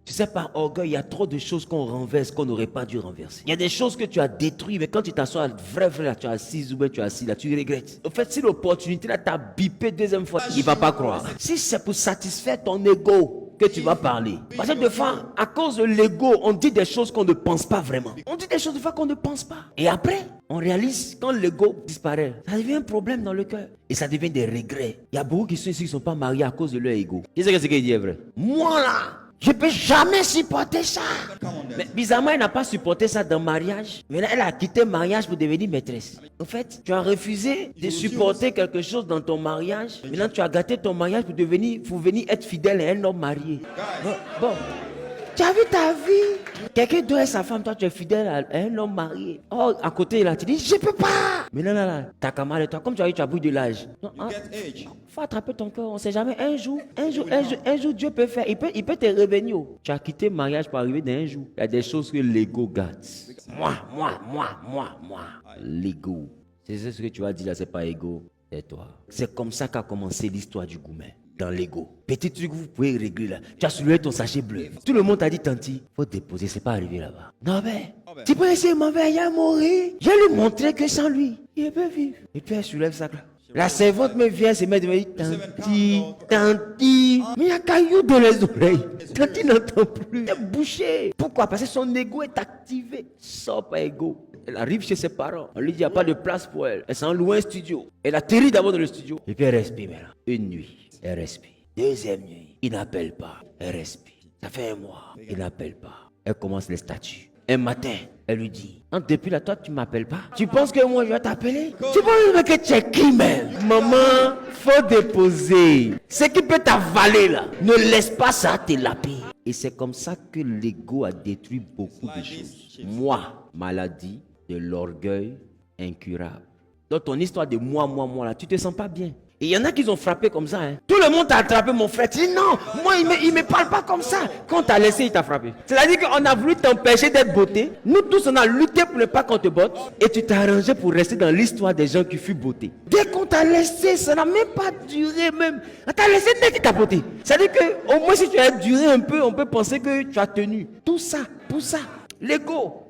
Tu sais, par orgueil, il y a trop de choses qu'on renverse qu'on n'aurait pas dû renverser. Il y a des choses que tu as détruites, mais quand tu t'assois, vrai, là, tu es assis ou bien tu es assis là, tu regrettes. En fait, si l'opportunité là t'a bipé deuxième fois, il ne va pas croire. Si c'est pour satisfaire ton ego que tu vas parler. Parce que des fois, à cause de l'ego, on dit des choses qu'on ne pense pas vraiment. On dit des choses des fois qu'on ne pense pas. Et après, on réalise quand l'ego disparaît, ça devient un problème dans le cœur. Et ça devient des regrets. Il y a beaucoup qui sont ici qui ne sont pas mariés à cause de leur ego. Qu'est-ce que c'est qu'il dit est vrai? Moi là, je ne peux jamais supporter ça. Mais bizarrement, elle n'a pas supporté ça dans le mariage. Maintenant, elle a quitté le mariage pour devenir maîtresse. En fait, tu as refusé de supporter quelque chose dans ton mariage. Maintenant, tu as gâté ton mariage pour venir être fidèle à un homme marié. Bon. Tu as vu ta vie? Quelqu'un doit être sa femme, toi tu es fidèle à un homme marié. Oh, à côté là, tu dis, je peux pas. Mais là, ta camarade, toi, comme tu as eu, tu as pris de l'âge. Faut attraper ton cœur, on sait jamais. Un jour, Dieu peut faire. Il peut te revenir. Tu as quitté le mariage pour arriver dans un jour. Il y a des choses que l'ego gâte. Moi. L'ego. C'est ce que tu as dit là, c'est pas ego, c'est toi. C'est comme ça qu'a commencé l'histoire du gourmet. Dans l'ego. Petit truc que vous pouvez régler là. Tu as soulevé ton sachet bleu. Tout le monde t'a dit, Tanti, faut déposer, c'est pas arrivé là-bas. Non mais, tu peux essayer de m'envoyer, il a mourir. Je lui montrer que sans lui, il peut vivre. Et puis elle soulève ça là. La servante me vient se mettre et me dit, Tanti, mais il y a caillou dans les oreilles. Tanti n'entend plus. Elle est bouchée. Pourquoi? Parce que son ego est activé. Sors pas ego. Elle arrive chez ses parents. On lui dit, il n'y a pas de place pour elle. Elle s'en loue un studio. Elle atterrit d'abord dans le studio. Et puis elle respire maintenant. Une nuit. Elle respire. Deuxième nuit, il n'appelle pas. Elle respire. Ça fait un mois, il n'appelle pas. Elle commence les statuts. Un matin, elle lui dit, depuis là, toi, tu ne m'appelles pas. Tu penses que moi, je vais t'appeler? Tu penses que tu es qui même? Maman, faut déposer. Ce qui peut t'avaler là, ne laisse pas ça te laper. Et c'est comme ça que l'ego a détruit beaucoup de choses. Moi, maladie de l'orgueil incurable. Dans ton histoire de moi là, tu te sens pas bien. Et il y en a qui ont frappé comme ça. Tout le monde t'a attrapé, mon frère. Tu dis non, moi il me parle pas comme ça. Quand t'as laissé, il t'a frappé. C'est-à-dire qu'on a voulu t'empêcher d'être beauté. Nous tous, on a lutté pour ne pas qu'on te botte. Et tu t'es arrangé pour rester dans l'histoire des gens qui furent beauté. Dès qu'on t'a laissé, ça n'a même pas duré même. On t'a laissé dès qu'il t'a beauté. C'est-à-dire qu'au moins si tu as duré un peu, on peut penser que tu as tenu. Tout ça, pour ça. L'ego.